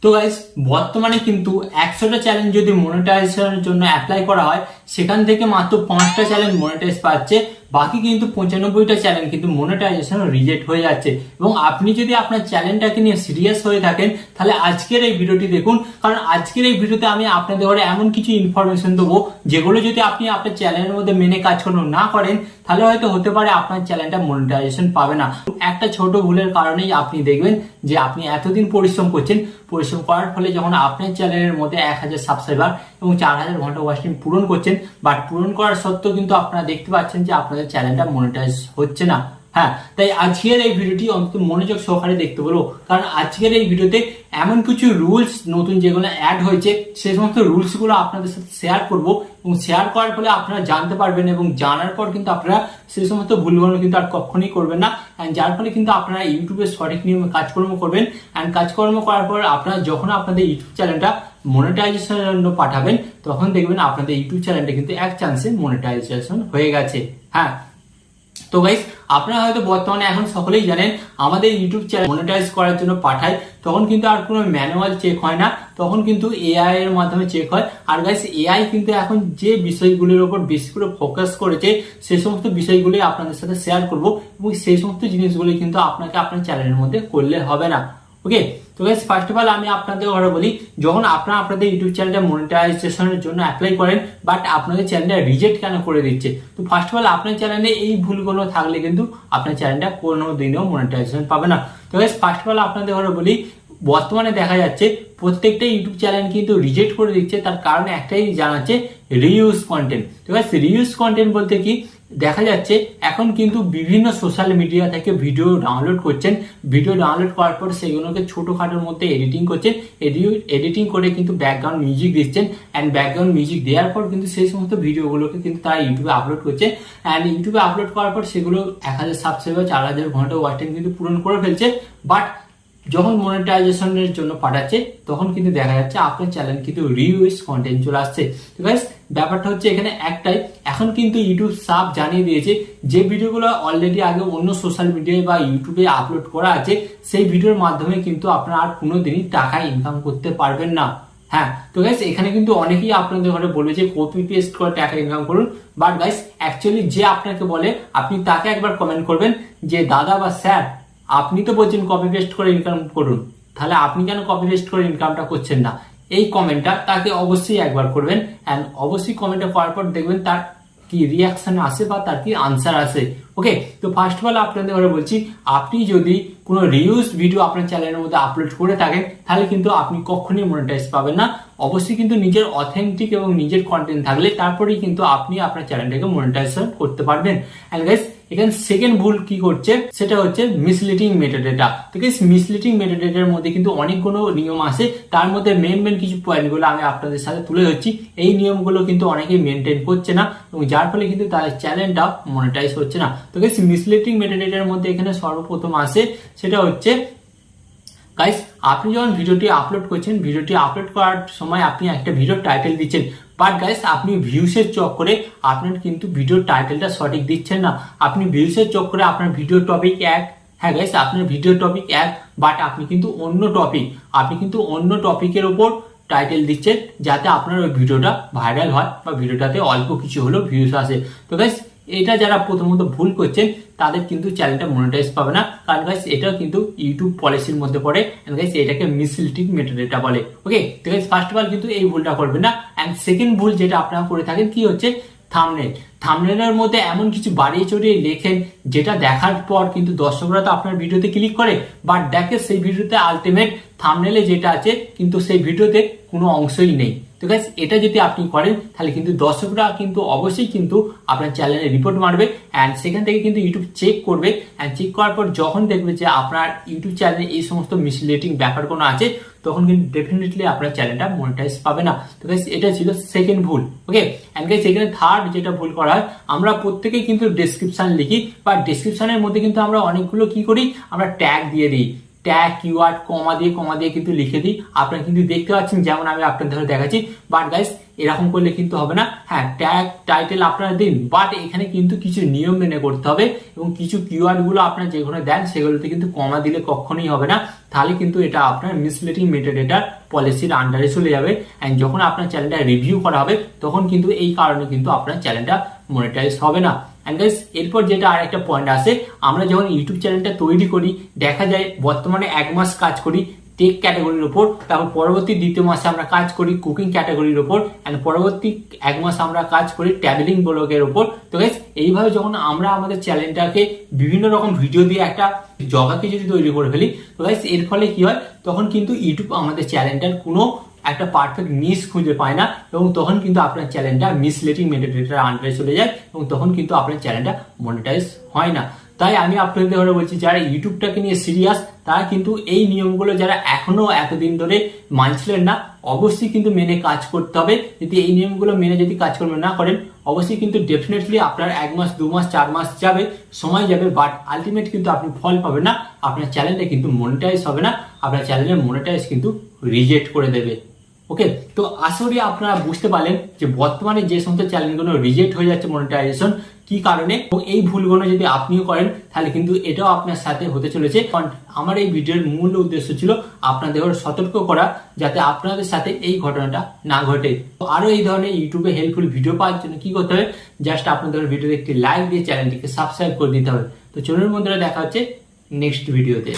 তো গাইস বর্তমানে কিন্তু 100টা চ্যালেঞ্জ যদি মনিটাইজেশনের জন্য অ্যাপ্লাই করা হয় সেখান থেকে মাত্র 5টা চ্যালেঞ্জ মনিটাইজ পাচ্ছে, বাকি কিন্তু 95টা চ্যালেঞ্জ কিন্তু মনিটাইজেশন রিজেক্ট হয়ে যাচ্ছে। এবং আপনি যদি আপনার চ্যালেঞ্জটাকে নিয়ে সিরিয়াস হয়ে থাকেন তাহলে আজকের এই ভিডিওটি দেখুন, কারণ আজকের এই ভিডিওতে আমি আপনাদের ঘরে এমন কিছু ইনফরমেশন দেবো যেগুলো যদি আপনি আপনার চ্যানেলের মধ্যে মেনে কাজ না করেন তাহলে হয়তো হতে পারে আপনার চ্যানেলটা মনিটাইজেশন পাবে না। একটা ছোট ভুলের কারণেই আপনি দেখবেন যে আপনি এতদিন পরিশ্রম করছেন, পরিশ্রম করার ফলে যখন আপনার চ্যানেলের মধ্যে 1000 সাবস্ক্রাইবার এবং 4000 ঘন্টা ওয়াচ টাইম পূরণ করছেন, বাট পূরণ করার সত্ত্বেও কিন্তু আপনারা দেখতে পাচ্ছেন যে আপনাদের চ্যানেলটা মনিটাইজ হচ্ছে না। হ্যাঁ, তাই আজকের এই ভিডিওটি অন্তত মনোযোগ সহকারে দেখতে বলো, কারণ আজকের এই ভিডিওতে এমন কিছু রুলস নতুন যেগুলো অ্যাড হয়েছে সেই সমস্ত রুলস গুলো আপনাদের সাথে শেয়ার করব, এবং শেয়ার করার ফলে আপনারা জানতে পারবেন এবং জানার পর কিন্তু আপনারা সেই সমস্ত ভুলগুলো কিন্তু আর কখনোই করবেন না। এন্ড যার ফলে কিন্তু আপনারা ইউটিউবে সঠিক নিয়মে কাজকর্ম করবেন। এন্ড কাজকর্ম করার পর আপনারা যখন আপনাদের ইউটিউব চ্যানেলটা মনিটাইজেশনের জন্য পাঠাবেন তখন দেখবেন আপনাদের ইউটিউব চ্যানেলটা কিন্তু এক চান্সে মনিটাইজেশন হয়ে গেছে। হ্যাঁ, তো গাইস আপনারা হয়তো বর্তমানে এখন সকলেই জানেন আমাদের ইউটিউব চ্যানেল মনিটাইজ করার জন্য পাঠায় তখন কিন্তু আর কোনো ম্যানুয়াল চেক হয় না, তখন কিন্তু এআই এর মাধ্যমে চেক হয়। আর গাইস এআই কিন্তু এখন যে বিষয়গুলোর উপর বেশি করে ফোকাস করেছে সেই সমস্ত বিষয়গুলি আপনাদের সাথে শেয়ার করব, এবং সেই সমস্ত জিনিসগুলি কিন্তু আপনাকে আপনার চ্যানেলের মধ্যে করলে হবে না। ওকে, তো গাইস ফার্স্ট অফ অল আমি আপনাদের ঘরে বলি, যখন আপনারা আপনাদের ইউটিউব চ্যানেলটা মনিটাইজেশনের জন্য অ্যাপ্লাই করেন বাট আপনাদের চ্যানেলটা রিজেক্ট কেন করে দিচ্ছে, তো ফার্স্ট অফ অল আপনার চ্যানেলে এই ভুলগুলো থাকলে কিন্তু আপনার চ্যানেলটা কোনো দিনও মনিটাইজেশন পাবে না। তো গাইস ফার্স্ট অফ অল আপনাদের ঘরে বলি, বর্তমানে দেখা যাচ্ছে প্রত্যেকটা ইউটিউব চ্যানেল কিন্তু রিজেক্ট করে দিচ্ছে, তার কারণ একটাই জানাচ্ছে রিইউজ কন্টেন্ট। তো গাইস রিইউজ কন্টেন্ট বলতে কি, দেখা যাচ্ছে এখন কিন্তু বিভিন্ন সোশ্যাল মিডিয়া থেকে ভিডিও ডাউনলোড করছেন, ভিডিও ডাউনলোড করার পর সেগুলোকে ছোটখাটোর মধ্যে এডিটিং করছেন, এডিটিং করে কিন্তু ব্যাকগ্রাউন্ড মিউজিক দিচ্ছেন, অ্যান্ড ব্যাকগ্রাউন্ড মিউজিক দেওয়ার পর কিন্তু সেই সমস্ত ভিডিওগুলোকে কিন্তু তারা ইউটিউবে আপলোড করছে। অ্যান্ড ইউটিউবে আপলোড করার পর সেগুলো 1000 সাবস্ক্রাইবার 4000 ঘন্টা ওয়াচ টাইম কিন্তু পূরণ করে ফেলছে, বাট যখন মনিটাইজেশনের জন্য পাঠাচ্ছে তখন কিন্তু দেখা যাচ্ছে আপনার চ্যানেল কিন্তু রিউজ কন্টেন্ট চলে আসছে। তো গাইস ব্যাপারটা হচ্ছে এখানে একটাই, এখন কিন্তু ইউটিউব সাফ জানিয়ে দিয়েছে যে ভিডিওগুলো অলরেডি আগে অন্য সোশ্যাল মিডিয়ায় বা ইউটিউবে আপলোড করা আছে সেই ভিডিওর মাধ্যমে কিন্তু আপনারা আর কোনোদিনই টাকা ইনকাম করতে পারবেন না। হ্যাঁ, তো গাইস এখানে কিন্তু অনেকেই আপনাদের ঘরে বলবে যে কপি পেস্ট করে টাকা ইনকাম করুন, বাট গাইস অ্যাকচুয়ালি যে আপনাকে বলে আপনি তাকে একবার কমেন্ট করবেন যে দাদা বা স্যার আপনি তো বলছেন কপি পেস্ট করে ইনকাম করুন, তাহলে আপনি কেন কপি পেস্ট করে ইনকামটা করছেন না, এই কমেন্টটা তাকে অবশ্যই একবার করবেন। অ্যান্ড অবশ্যই কমেন্টটা করার পর দেখবেন তার কি রিয়াকশন আসে বা তার কি আনসার আসে। ওকে, তো ফার্স্ট অফ অল আপনাদের ঘরে বলছি, আপনি যদি কোনো রিউজ ভিডিও আপনার চ্যানেলের মধ্যে আপলোড করে থাকেন তাহলে কিন্তু আপনি কখনোই মনিটাইজ পাবেন না। অবশ্যই কিন্তু নিজের অথেন্টিক এবং নিজের কন্টেন্ট থাকলে তারপরেই কিন্তু আপনি আপনার চ্যানেলটাকে মনিটাইজেশন করতে পারবেন। এন্ড গাইস এখানে সেকেন্ড ভুল কি করছে সেটা হচ্ছে মিসলিডিং মেটাডেটা। তো গাইস মিসলিডিং মেটাডেটার মধ্যে কিন্তু অনেকগুলো নিয়ম আছে, তার মধ্যে মেন কিছু পয়েন্টগুলো আমি আপনাদের সাথে তুলে ধরছি। এই নিয়মগুলো কিন্তু অনেকেই মেনটেন করছে না এবং যার ফলে কিন্তু তাদের চ্যানেলটা মনিটাইজ হচ্ছে না। তো গাইস মিসলিডিং মেটাডেটার মধ্যে এখানে সর্বপ্রথম আসে সেটা হচ্ছে, গাইস আপনি যখন ভিডিওটি আপলোড করছেন, ভিডিওটি আপলোড করার সময় আপনি একটা ভিডিও টাইটেল দিচ্ছেন, বাট গাইস আপনি ভিউসের চক্করে আপনার কিন্তু ভিডিও টাইটেলটা সঠিক দিচ্ছেন না। আপনি ভিউসের চক্করে আপনার ভিডিও টপিক এক, হ্যাঁ গাইস আপনার ভিডিও টপিক এক, বাট আপনি কিন্তু অন্য টপিকের উপর টাইটেল দিচ্ছেন যাতে আপনার ওই ভিডিওটা ভাইরাল হয় বা ভিডিওটাতে অল্প কিছু হলেও ভিউস আসে। তো গাইস এটা যারা প্রথমত ভুল করছেন তাদের কিন্তু চ্যানেলটা মনিটাইজ পাবে না, কারণ গাইস এটা কিন্তু ইউটিউব পলিসির মধ্যে পড়ে। এন্ড গাইস এটাকে মিসলিডিং মেটাডেটা বলে। ওকে, তো গাইস ফার্স্ট অফ অল কিন্তু এই ভুলটা করবেন না। এন্ড সেকেন্ড ভুল যেটা আপনারা করে থাকেন কি হচ্ছে, থাম্বনেলের মধ্যে এমন কিছু বাড়িয়ে চড়িয়ে লেখেন যেটা দেখার পর কিন্তু দর্শকরা তো আপনার ভিডিওতে ক্লিক করে, বাট দেখে সেই ভিডিওতে আলটিমেট থাম্বনেলে যেটা আছে কিন্তু সেই ভিডিওতে কোনো অংশই নেই। তো গাইস এটা যদি আপনি করেন তাহলে কিন্তু দর্শকরা কিন্তু অবশ্যই কিন্তু আপনার চ্যানেলে রিপোর্ট মারবে, অ্যান্ড সেখান থেকে কিন্তু ইউটিউব চেক করবে, অ্যান্ড চেক করার পর যখন দেখবে যে আপনার ইউটিউব চ্যানেলে এই সমস্ত মিসলিডিং ব্যাপার কোনো আছে তখন কিন্তু ডেফিনেটলি আপনার চ্যানেলটা মনিটাইজ পাবে না। তো গাইস এটা ছিল সেকেন্ড ভুল। ওকে, এন্ড গাইস এখানে থার্ড যেটা ভুল করা হয়, আমরা প্রত্যেকেই কিন্তু ডেসক্রিপশন লিখি, বা ডেসক্রিপশনের মধ্যে কিন্তু আমরা অনেকগুলো কি করি, আমরা ট্যাগ দিয়ে দিই, ট্যাগ কিওয়ার্ড কমা দিয়ে কিন্তু লিখে দিই। আপনারা কিন্তু দেখতে পাচ্ছেন যেমন আমি আপনাদের দেখাচ্ছি, বাট গাইস এরকম করলে কিন্তু হবে না। হ্যাঁ, ট্যাগ টাইটেল আপনারা দিন, বাট এখানে কিন্তু কিছু নিয়ম মেনে করতে হবে এবং কিছু কিওয়ার্ড গুলো আপনারা যেগুলো দেন সেগুলোতে কিন্তু কমা দিলে কখনোই হবে না, তাহলে কিন্তু এটা আপনার মিসলিডিং মেটাডেটা পলিসির আন্ডারে চলে যাবে। এন্ড যখন আপনার চ্যানেলটা রিভিউ করা হবে তখন কিন্তু এই কারণে কিন্তু আপনার চ্যানেলটা মনিটাইজ হবে না। এন্ড গাইস, এরপর যেটা আর একটা পয়েন্ট আছে, আমরা যখন ইউটিউব চ্যানেলটা তৈরি করি দেখা যায় বর্তমানে 1 মাস কাজ করি টেক ক্যাটাগরির উপর, তারপর পরবর্তী দ্বিতীয় মাসে আমরা কাজ করি কুকিং ক্যাটাগরির উপর, এন্ড পরবর্তী 1 মাস আমরা কাজ করি ট্রাভেলিং ব্লগের উপর। তো গাইস, এইভাবে যখন আমরা আমাদের চ্যানেলটাকে বিভিন্ন রকম ভিডিও দিয়ে একটা জগাকে যদি তৈরি করে ফেলি, তো গাইস এর ফলে কি হয়, তখন কিন্তু ইউটিউব আমাদের চ্যানেলটার কোনো একটা পারফেক্ট নিশ খুঁজে পায় না এবং তখন কিন্তু আপনার চ্যানেলটা মিসলিডিং মেটাডেটার আন্ডারে চলে যায় এবং তখন কিন্তু আপনার চ্যানেলটা মনিটাইজ হয় না। তাই আমি আপনাদের ধরে বলছি, যারা ইউটিউবটাকে নিয়ে সিরিয়াস তারা কিন্তু এই নিয়মগুলো যারা এখনো এতদিন ধরে মানছিলেন না, অবশ্যই কিন্তু মেনে কাজ করতে হবে। যদি এই নিয়মগুলো মেনে যদি কাজকর্ম না করেন, অবশ্যই কিন্তু ডেফিনেটলি আপনার 1 মাস 2 মাস 4 মাস যাবে, সময় যাবে, বাট আলটিমেট কিন্তু আপনি ফল পাবেন না, আপনার চ্যানেলটা কিন্তু মনিটাইজ হবে না, আপনার চ্যানেলের মনিটাইজ কিন্তু রিজেক্ট করে দেবে। ওকে, তো আশা করি আপনারা বুঝতে পারলেন যে বর্তমানে যে সমস্ত চ্যানেলগুলো রিজেক্ট হয়ে যাচ্ছে মনিটাইজেশন কি কারণে, এবং এই ভুলগুলো যদি আপনিও করেন তাহলে কিন্তু এটাও আপনার সাথে হতে চলেছে। কারণ আমার এই ভিডিওর মূল উদ্দেশ্য ছিল আপনাদের সতর্ক করা, যাতে আপনাদের সাথে এই ঘটনাটা না ঘটে। আরো এই ধরনের ইউটিউবে হেল্পফুল ভিডিও পাওয়ার জন্য কি করতে হবে, জাস্ট আপনাদের ভিডিওতে একটি লাইক দিয়ে চ্যানেলটিকে সাবস্ক্রাইব করে দিতে হবে। তো চলুন বন্ধুরা, দেখা হচ্ছে নেক্সট ভিডিওতে।